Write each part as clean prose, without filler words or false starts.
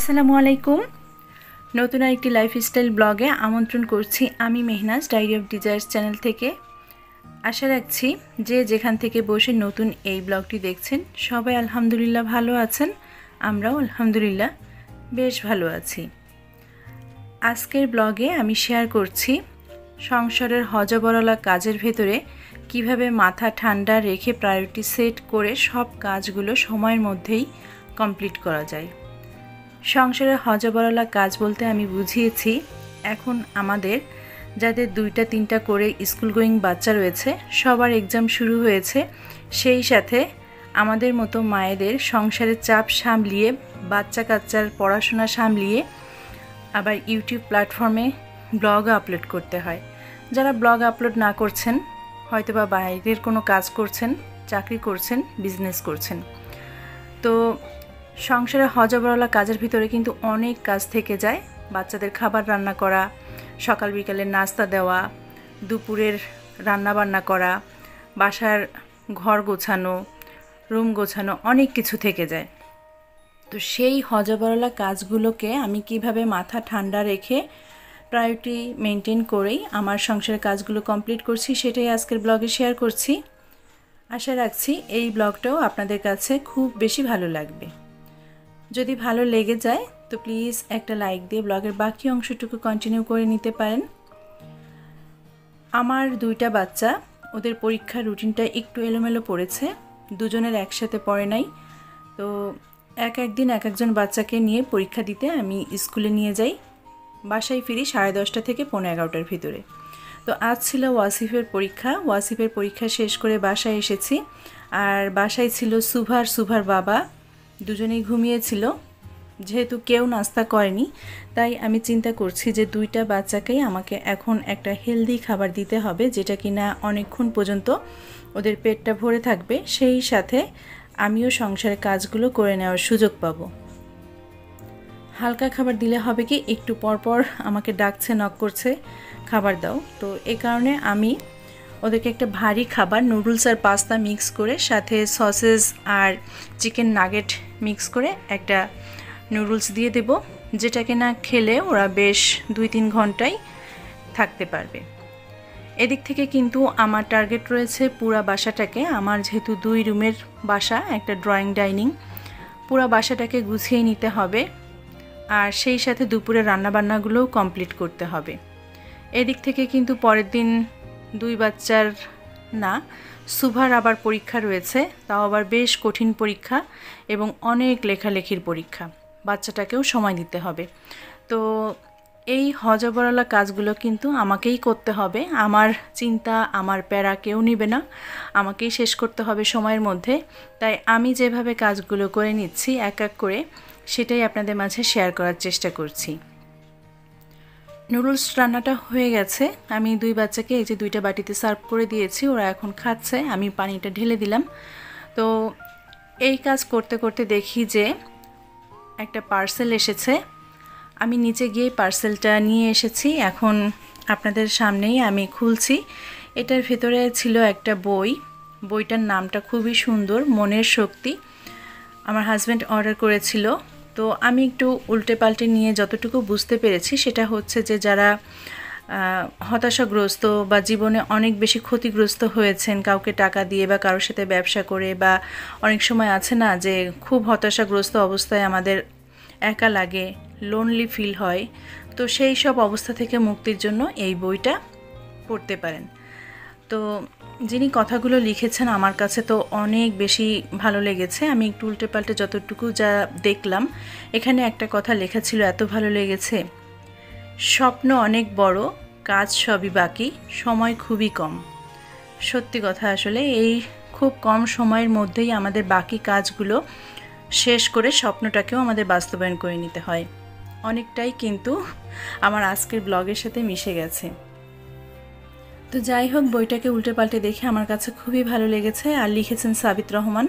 আসসালামু আলাইকুম। নতুন আরেকটি লাইফস্টাইল ব্লগে আমন্ত্রণ করছি আমি Mehnaz diary of desires channel থেকে। আশা রাখছি যে যেখান থেকে বসে নতুন এই ব্লগটি দেখছেন সবাই আলহামদুলিল্লাহ ভালো আছেন। আমরাও আলহামদুলিল্লাহ বেশ ভালো আছি। আজকের ব্লগে আমি শেয়ার করছি সংসারের হজবরলা কাজের ভেতরে কিভাবে মাথা ঠান্ডা রেখে প্রায়োরিটি সেট করে সব কাজগুলো সময়ের মধ্যেই কমপ্লিট করা যায়। সংসারের হজবরলা কাজ বলতে আমি বুঝিয়েছি এখন আমাদের যাদের 2টা 3টা করে স্কুল গোয়িং বাচ্চা রয়েছে, সবার এক্সাম শুরু হয়েছে, সেই সাথে আমাদের মতো মায়েদের সংসারের চাপ সামলিয়ে বাচ্চা কাচ্চার পড়াশোনা সামলিয়ে আবার ইউটিউব প্ল্যাটফর্মে ব্লগ আপলোড করতে হয়। যারা ব্লগ আপলোড না করছেন, হয়তোবা বাইরের কোনো কাজ করছেন, চাকরি করছেন, বিজনেস করছেন, তো সংসারের হজবরলা কাজের ভিতরে কিন্তু অনেক কাজ থেকে যায়। বাচ্চাদের খাবার রান্না করা, সকাল বিকালের নাস্তা দেওয়া, দুপুরের রান্না বান্না করা, বাসার ঘর গোছানো, রুম গোছানো, অনেক কিছু থেকে যায়। তো সেই হজবরলা কাজগুলোকে আমি কিভাবে মাথা ঠান্ডা রেখে প্রায়োরিটি মেনটেন করেই আমার সংসারের কাজগুলো কমপ্লিট করছি, সেটাই আজকের ব্লগে শেয়ার করছি। আশা রাখছি এই ব্লগটাও আপনাদের কাছে খুব বেশি ভালো লাগবে। যদি ভালো লেগে যায় তো প্লিজ একটা লাইক দিয়ে ব্লগের বাকি অংশটুকু কন্টিনিউ করে নিতে পারেন। আমার 2টা বাচ্চা, ওদের পরীক্ষার রুটিনটা একটু এলোমেলো পড়েছে, দুজনের একসাথে পড়ে নাই। তো একদিন একজন বাচ্চাকে নিয়ে পরীক্ষা দিতে আমি স্কুলে নিয়ে যাই। বাসায় ফিরি 10:30 থেকে 11:15টার ভিতরে। তো আজ ছিল ওয়াসিফের পরীক্ষা। ওয়াসিফের পরীক্ষা শেষ করে বাসায় এসেছি, আর বাসায় ছিল সুভার বাবা, দুজনেই ঘুমিয়েছিল। যেহেতু কেউ নাস্তা করেনি, তাই আমি চিন্তা করছি যে 2টা বাচ্চাকেই আমাকে এখন একটা হেলদি খাবার দিতে হবে, যেটা কিনা অনেকক্ষণ পর্যন্ত ওদের পেটটা ভরে থাকবে, সেই সাথে আমিও সংসারের কাজগুলো করে নেওয়ার সুযোগ পাবো। হালকা খাবার দিলে হবে কি, একটু পরপর আমাকে ডাকছে, নক করছে, খাবার দাও। তো এই কারণে আমি ওদেরকে একটা ভারী খাবার, নুডলস আর পাস্তা মিক্স করে, সাথে সসেস আর চিকেন নাগেট মিক্স করে একটা নুডলস দিয়ে দেব, যেটা কিনা খেলে ওরা বেশ 2-3 ঘন্টায় থাকতে পারবে। এদিক থেকে কিন্তু আমার টার্গেট রয়েছে পুরা বাসাটাকে, আমার যেহেতু 2 রুমের বাসা, একটা ড্রয়িং ডাইনিং, পুরা বাসাটাকে গুছিয়ে নিতে হবে, আর সেই সাথে দুপুরে রান্নাবান্নাগুলোও কমপ্লিট করতে হবে। এদিক থেকে কিন্তু পরের দিন 2 বাচ্চার না, সুভার আবার পরীক্ষা রয়েছে, তাও আবার বেশ কঠিন পরীক্ষা এবং অনেক লেখালেখির পরীক্ষা, বাচ্চাটাকেও সময় দিতে হবে। তো এই হজবরলা কাজগুলো কিন্তু আমাকেই করতে হবে। আমার চিন্তা, আমার প্যারা কেউ নেবে না, আমাকেই শেষ করতে হবে সময়ের মধ্যে। তাই আমি যেভাবে কাজগুলো করে নিচ্ছি এক এক করে, সেটাই আপনাদের মাঝে শেয়ার করার চেষ্টা করছি। নুডলস রান্নাটা হয়ে গেছে, আমি 2 বাচ্চাকে এই যে 2টা বাটিতে সার্ভ করে দিয়েছি, ওরা এখন খাচ্ছে, আমি পানিটা ঢেলে দিলাম। তো এই কাজ করতে করতে দেখি যে একটা পার্সেল এসেছে। আমি নিচে গিয়ে পার্সেলটা নিয়ে এসেছি, এখন আপনাদের সামনেই আমি খুলছি। এটার ভেতরে ছিল একটা বই, বইটার নামটা খুবই সুন্দর, মনের শক্তি। আমার হাজব্যান্ড অর্ডার করেছিল। তো আমি একটু উল্টে পাল্টে নিয়ে যতটুকু বুঝতে পেরেছি সেটা হচ্ছে যে যারা হতাশাগ্রস্ত বা জীবনে অনেক বেশি ক্ষতিগ্রস্ত হয়েছেন, কাউকে টাকা দিয়ে বা কারোর সাথে ব্যবসা করে, বা অনেক সময় আছে না যে খুব হতাশাগ্রস্ত অবস্থায় আমাদের একা লাগে, লোনলি ফিল হয়, তো সেই সব অবস্থা থেকে মুক্তির জন্য এই বইটা পড়তে পারেন। তো যিনি কথাগুলো লিখেছেন আমার কাছে তো অনেক বেশি ভালো লেগেছে। আমি একটু উল্টে পাল্টে যতটুকু যা দেখলাম, এখানে একটা কথা লেখা ছিল, এত ভালো লেগেছে, স্বপ্ন অনেক বড়, কাজ সবই বাকি, সময় খুবই কম। সত্যি কথা, আসলে এই খুব কম সময়ের মধ্যেই আমাদের বাকি কাজগুলো শেষ করে স্বপ্নটাকেও আমাদের বাস্তবায়ন করে নিতে হয়। অনেকটাই কিন্তু আমার আজকের ব্লগের সাথে মিশে গেছে। তো যাই হোক, বইটাকে উল্টে পাল্টে দেখে আমার কাছে খুবই ভালো লেগেছে। আর লিখেছেন সাবিত রহমান,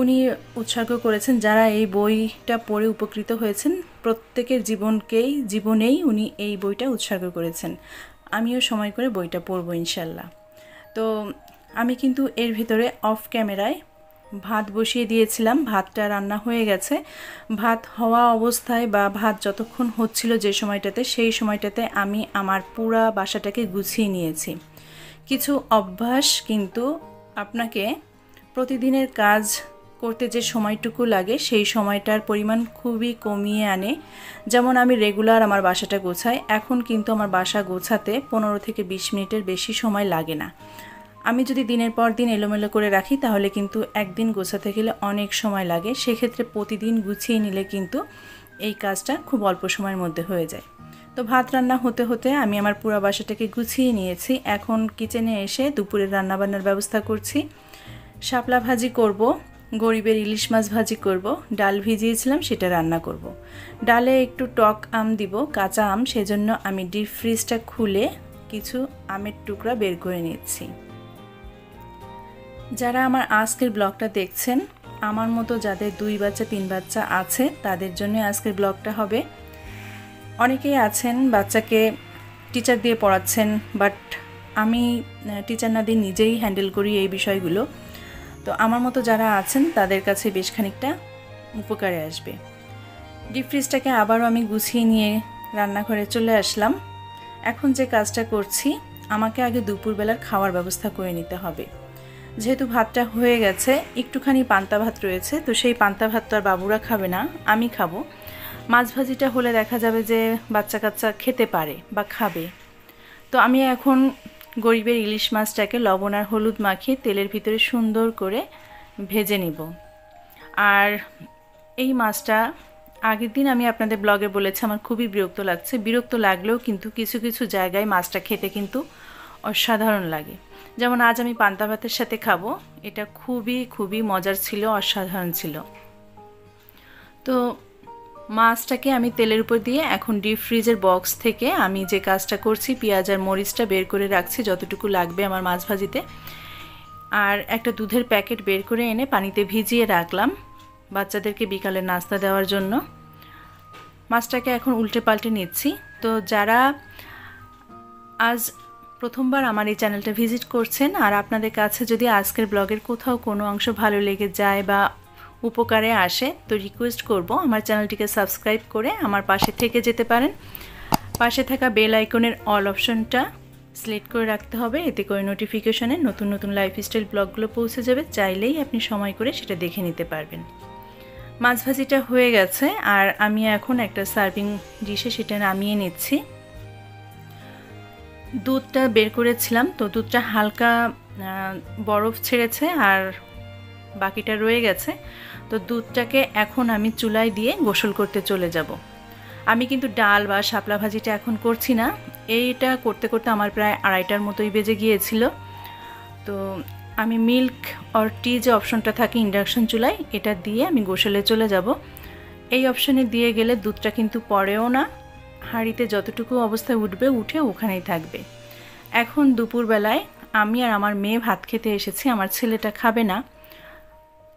উনি উৎসর্গ করেছেন যারা এই বইটা পড়ে উপকৃত হয়েছেন প্রত্যেকের জীবনেই উনি এই বইটা উৎসর্গ করেছেন। আমিও সময় করে বইটা পড়ব ইনশাল্লাহ। তো আমি কিন্তু এর ভিতরে অফ ক্যামেরায় ভাত বসিয়ে দিয়েছিলাম, ভাতটা রান্না হয়ে গেছে। ভাত হওয়া অবস্থায় বা ভাত যতক্ষণ হচ্ছিল যে সময়টাতে, সেই সময়টাতে আমি আমার পুরা বাসাটাকে গুছিয়ে নিয়েছি। কিছু অভ্যাস কিন্তু আপনাকে প্রতিদিনের কাজ করতে যে সময়টুকু লাগে সেই সময়টার পরিমাণ খুবই কমিয়ে আনে। যেমন আমি রেগুলার আমার বাসাটা গোছাই, এখন কিন্তু আমার বাসা গোছাতে 15 থেকে 20 মিনিটের বেশি সময় লাগে না। আমি যদি দিনের পর দিন এলোমেলো করে রাখি তাহলে কিন্তু একদিন গোছাতে গেলে অনেক সময় লাগে। সেক্ষেত্রে প্রতিদিন গুছিয়ে নিলে কিন্তু এই কাজটা খুব অল্প সময়ের মধ্যে হয়ে যায়। তো ভাত রান্না হতে হতে আমি আমার পুরো বাসাটাকে গুছিয়ে নিয়েছি। এখন কিচেনে এসে দুপুরের রান্নাবান্নার ব্যবস্থা করছি। শাপলা ভাজি করব, গরিবের ইলিশ মাছ ভাজি করব, ডাল ভিজিয়েছিলাম সেটা রান্না করব। ডালে একটু টক আম দিব, কাঁচা আম, সেজন্য আমি ডিপ ফ্রিজটা খুলে কিছু আমের টুকরা বের করে নিচ্ছি। যারা আমার আজকের ব্লগটা দেখছেন, আমার মতো যাদের 2 বাচ্চা 3 বাচ্চা আছে তাদের জন্য আজকের ব্লগটা হবে। অনেকেই আছেন বাচ্চাকে টিচার দিয়ে পড়াচ্ছেন, বাট আমি টিচার না দিয়ে নিজেই হ্যান্ডেল করি এই বিষয়গুলো। তো আমার মতো যারা আছেন তাদের কাছে বেশ খানিকটা উপকারে আসবে। ডিপ ফ্রিজটাকে আবারও আমি গুছিয়ে নিয়ে রান্নাঘরে চলে আসলাম। এখন যে কাজটা করছি, আমাকে আগে দুপুরবেলার খাওয়ার ব্যবস্থা করে নিতে হবে। যেহেতু ভাতটা হয়ে গেছে, একটুখানি পান্তা ভাত রয়েছে, তো সেই পান্তা ভাত তো আর বাবুরা খাবে না, আমি খাবো। মাছ ভাজিটা হলে দেখা যাবে যে বাচ্চা কাচ্চা খেতে পারে বা খাবে। তো আমি এখন গরিবের ইলিশ মাছটাকে লবণ আর হলুদ মাখিয়ে তেলের ভিতরে সুন্দর করে ভেজে নিব। আর এই মাছটা আগের দিন আমি আপনাদের ব্লগে বলেছি আমার খুবই বিরক্ত লাগছে। বিরক্ত লাগলেও কিন্তু কিছু কিছু জায়গায় মাছটা খেতে কিন্তু অসাধারণ লাগে। যেমন আজ আমি পান্তা ভাতের সাথে খাবো, এটা খুবই খুবই মজার ছিল, অসাধারণ ছিল। তো মাছটাকে আমি তেলের উপর দিয়ে এখন ডিপ ফ্রিজের বক্স থেকে আমি যে কাজটা করছি, পেঁয়াজ আর মরিচটা বের করে রাখছি যতটুকু লাগবে আমার মাছ ভাজিতে। আর একটা দুধের প্যাকেট বের করে এনে পানিতে ভিজিয়ে রাখলাম বাচ্চাদেরকে বিকালে নাস্তা দেওয়ার জন্য। মাছটাকে এখন উল্টে পাল্টে নিচ্ছি। তো যারা আজ প্রথমবার আমার এই চ্যানেলটা ভিজিট করছেন আর আপনাদের কাছে যদি আজকের ব্লগের কোথাও কোনো অংশ ভালো লেগে যায় বা উপকারে আসে, তো রিকোয়েস্ট করব আমার চ্যানেলটিকে সাবস্ক্রাইব করে আমার পাশে থেকে যেতে পারেন। পাশে থাকা বেল আইকনের অল অপশনটা সিলেক্ট করে রাখতে হবে, এতে করে নোটিফিকেশনে নতুন নতুন লাইফস্টাইল ব্লগগুলো পৌঁছে যাবে, চাইলেই আপনি সময় করে সেটা দেখে নিতে পারবেন। মাছ ভাজিটা হয়ে গেছে আর আমি এখন একটা সার্ভিং ডিশে সেটা নামিয়ে নিচ্ছি। দুধটা বের করেছিলাম, তো দুধটা হালকা বরফ ছেড়েছে আর বাকিটা রয়ে গেছে। তো দুধটাকে এখন আমি চুলায় দিয়ে গোসল করতে চলে যাব। আমি কিন্তু ডাল বা শাপলা ভাজিটা এখন করছি না, এইটা করতে করতে আমার প্রায় 2:30টার মতোই বেজে গিয়েছিল। তো আমি মিল্ক অর টি যে অপশনটা থাকে ইন্ডাকশন চুলায়, এটা দিয়ে আমি গোসলে চলে যাব। এই অপশনে দিয়ে গেলে দুধটা কিন্তু পড়েও না, হাঁড়িতে যতটুকু অবস্থায় উঠবে উঠে ওখানেই থাকবে। এখন দুপুরবেলায় আমি আর আমার মেয়ে ভাত খেতে এসেছি, আমার ছেলেটা খাবে না।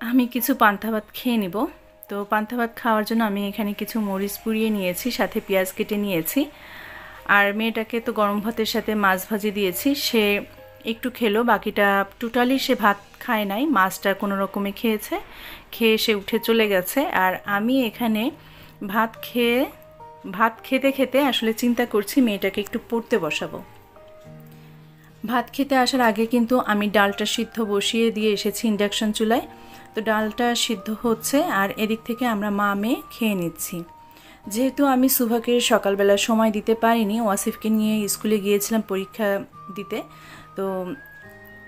আমি কিছু পান্তা ভাত খেয়ে নিব। তো পান্তা ভাত খাওয়ার জন্য আমি এখানে কিছু মরিচ পুড়িয়ে নিয়েছি, সাথে পেঁয়াজ কেটে নিয়েছি। আর মেয়েটাকে তো গরম ভাতের সাথে মাছ ভাজি দিয়েছি, সে একটু খেলো, বাকিটা টোটালি সে ভাত খায় নাই, মাছটা কোনো রকমে খেয়েছে, খেয়ে সে উঠে চলে গেছে। আর আমি এখানে ভাত খেতে খেতে আসলে চিন্তা করছি মেয়েটাকে একটু পড়তে বসাবো। ভাত খেতে আসার আগে কিন্তু আমি ডালটা সিদ্ধ বসিয়ে দিয়ে এসেছি ইন্ডাকশন চুলায়। তো ডালটা সিদ্ধ হচ্ছে আর এদিক থেকে আমরা মা মেয়ে খেয়ে নিচ্ছি। যেহেতু আমি সুভাকে সকালবেলা সময় দিতে পারিনি, ওয়াসিফকে নিয়ে স্কুলে গিয়েছিলাম পরীক্ষা দিতে, তো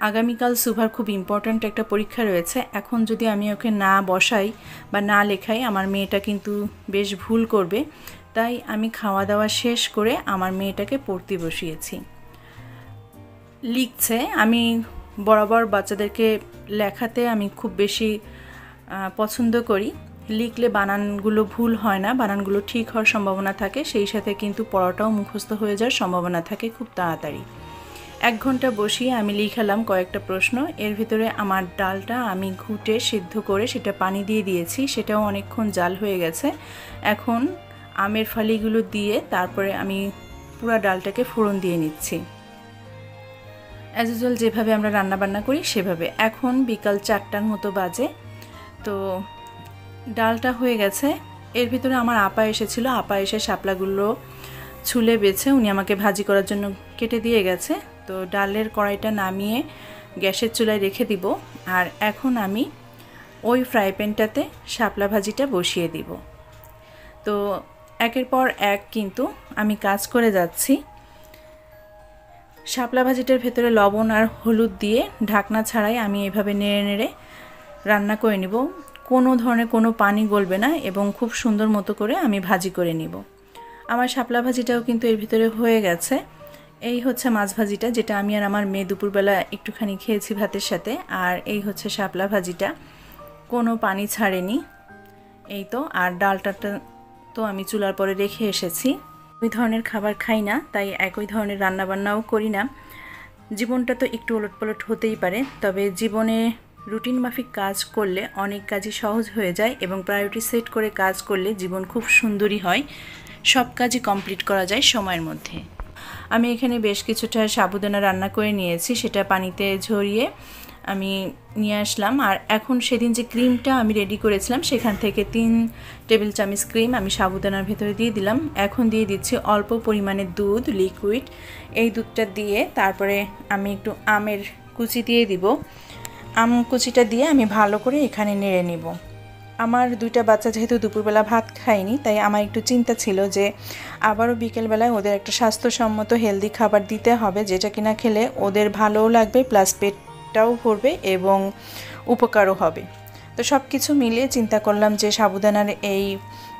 আগামীকাল সুভার খুব ইম্পর্ট্যান্ট একটা পরীক্ষা রয়েছে। এখন যদি আমি ওকে না বসাই বা না লেখাই, আমার মেয়েটা কিন্তু বেশ ভুল করবে। তাই আমি খাওয়া দাওয়া শেষ করে আমার মেয়েটাকে পড়তে বসিয়েছি। লিখছে, আমি বরাবর বাচ্চাদেরকে লেখাতে আমি খুব বেশি পছন্দ করি। লিখলে বানানগুলো ভুল হয় না, বানানগুলো ঠিক হওয়ার সম্ভাবনা থাকে, সেই সাথে কিন্তু পড়াটাও মুখস্থ হয়ে যাওয়ার সম্ভাবনা থাকে খুব তাড়াতাড়ি। 1 ঘন্টা বসিয়ে আমি লিখালাম কয়েকটা প্রশ্ন। এর ভিতরে আমার ডালটা আমি ঘুটে সিদ্ধ করে সেটা পানি দিয়ে দিয়েছি, সেটাও অনেকক্ষণ জাল হয়ে গেছে। এখন আমের ফালিগুলো দিয়ে তারপরে আমি পুরো ডালটাকে ফোড়ন দিয়ে নিচ্ছি। অ্যাজ ইউজুয়াল যেভাবে আমরা রান্নাবান্না করি সেভাবে। এখন বিকাল 4টার মতো বাজে। তো ডালটা হয়ে গেছে। এর ভিতরে আমার আপা এসেছিল, আপা এসে শাপলাগুলো ছুলে বেছে উনি আমাকে ভাজি করার জন্য কেটে দিয়ে গেছে। তো ডালের কড়াইটা নামিয়ে গ্যাসের চুলায় রেখে দিব। আর এখন আমি ওই ফ্রাই প্যানটাতে শাপলা ভাজিটা বসিয়ে দিব। তো একের পর এক কিন্তু আমি কাজ করে যাচ্ছি। শাপলা ভাজিটার ভেতরে লবণ আর হলুদ দিয়ে ঢাকনা ছাড়াই আমি এভাবে নেড়ে নেড়ে রান্না করে নিব। কোনো ধরনের কোনো পানি গলবে না এবং খুব সুন্দর মতো করে আমি ভাজি করে নিব। আমার শাপলা ভাজিটাও কিন্তু এর ভিতরে হয়ে গেছে। এই হচ্ছে মাছ ভাজিটা, যেটা আমি আর আমার মেয়ে দুপুরবেলা একটুখানি খেয়েছি ভাতের সাথে। আর এই হচ্ছে শাপলা ভাজিটা, কোনো পানি ছাড়েনি। এই তো। আর ডালটা তো আমি চুলার পরে রেখে এসেছি। ওই ধরনের খাবার খাই না, তাই একই ধরনের রান্নাবান্নাও করি না। জীবনটা তো একটু ওলটপালট হতেই পারে, তবে জীবনে রুটিন মাফিক কাজ করলে অনেক কাজই সহজ হয়ে যায় এবং প্রায়োরিটি সেট করে কাজ করলে জীবন খুব সুন্দরই হয়। সব কাজই কমপ্লিট করা যায় সময়ের মধ্যে। আমি এখানে বেশ কিছুটা সাবুদানা রান্না করে নিয়েছি, সেটা পানিতে ঝরিয়ে আমি নিয়ে আসলাম। আর এখন সেদিন যে ক্রিমটা আমি রেডি করেছিলাম সেখান থেকে 3 টেবিল চামচ ক্রিম আমি সাবুদানার ভেতরে দিয়ে দিলাম। এখন দিয়ে দিচ্ছি অল্প পরিমাণে দুধ, লিকুইড। এই দুধটা দিয়ে তারপরে আমি একটু আমের কুচি দিয়ে দিব। আম কুচিটা দিয়ে আমি ভালো করে এখানে নেড়ে নিব। আমার 2টা বাচ্চা যেহেতু দুপুরবেলা ভাত খায়নি, তাই আমার একটু চিন্তা ছিল যে আবারও বিকেলবেলায় ওদের একটা স্বাস্থ্যসম্মত হেলদি খাবার দিতে হবে, যেটা কিনা খেলে ওদের ভালোও লাগবে, প্লাস পেটটাও ভরবে এবং উপকারও হবে। তো সব কিছু মিলিয়ে চিন্তা করলাম যে সাবুদানার এই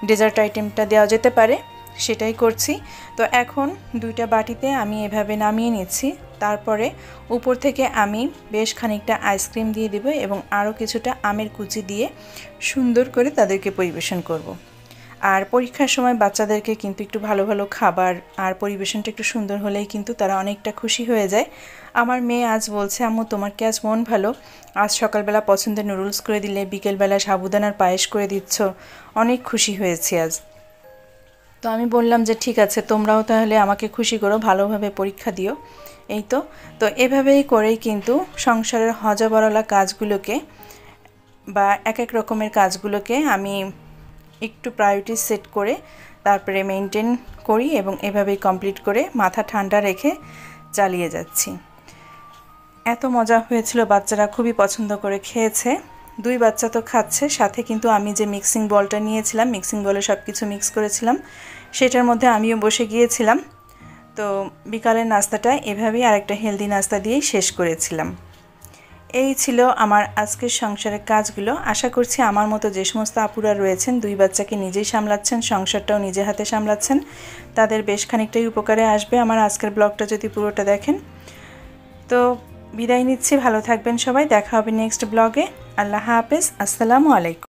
ডেজার্ট আইটেমটা দেওয়া যেতে পারে, সেটাই করছি। তো এখন 2টা বাটিতে আমি এভাবে নামিয়ে নিচ্ছি। তারপরে উপর থেকে আমি বেশ খানিকটা আইসক্রিম দিয়ে দেব এবং আরও কিছুটা আমের কুচি দিয়ে সুন্দর করে তাদেরকে পরিবেশন করব। আর পরীক্ষার সময় বাচ্চাদেরকে কিন্তু একটু ভালো ভালো খাবার আর পরিবেশনটা একটু সুন্দর হলেই কিন্তু তারা অনেকটা খুশি হয়ে যায়। আমার মেয়ে আজ বলছে, আম্মু তোমার কি আজ মন ভালো? আজ সকালবেলা পছন্দের নুডলস করে দিলে, বিকেলবেলা সাবুদানার পায়েস করে দিচ্ছ, অনেক খুশি হয়েছি আজ। তো আমি বললাম যে ঠিক আছে, তোমরাও তাহলে আমাকে খুশি করো, ভালোভাবে পরীক্ষা দিও। এই তো। তো এভাবেই করেই কিন্তু সংসারের হজাবরলা কাজগুলোকে বা এক এক রকমের কাজগুলোকে আমি একটু প্রায়োরিটি সেট করে তারপরে মেনটেন করি এবং এভাবেই কমপ্লিট করে মাথা ঠান্ডা রেখে চালিয়ে যাচ্ছি। এত মজা হয়েছিল, বাচ্চারা খুবই পছন্দ করে খেয়েছে। 2 বাচ্চা তো খাচ্ছে, সাথে কিন্তু আমি যে মিক্সিং বলটা নিয়েছিলাম, মিক্সিং বলে সব কিছু মিক্স করেছিলাম, সেটার মধ্যে আমিও বসে গিয়েছিলাম। তো বিকালের নাস্তাটা এভাবেই আরেকটা হেলদি নাস্তা দিয়েই শেষ করেছিলাম। এই ছিল আমার আজকের সংসারের কাজগুলো। আশা করছি আমার মতো যে সমস্ত আপুরা রয়েছেন, 2 বাচ্চাকে নিজেই সামলাচ্ছেন, সংসারটাও নিজে হাতে সামলাচ্ছেন, তাদের বেশ খানিকটাই উপকারে আসবে আমার আজকের ব্লগটা যদি পুরোটা দেখেন। তো বিদায় নিচ্ছি, ভালো থাকবেন সবাই, দেখা হবে নেক্সট ব্লগে। আল্লাহ হাফেজ, আসসালামু আলাইকুম।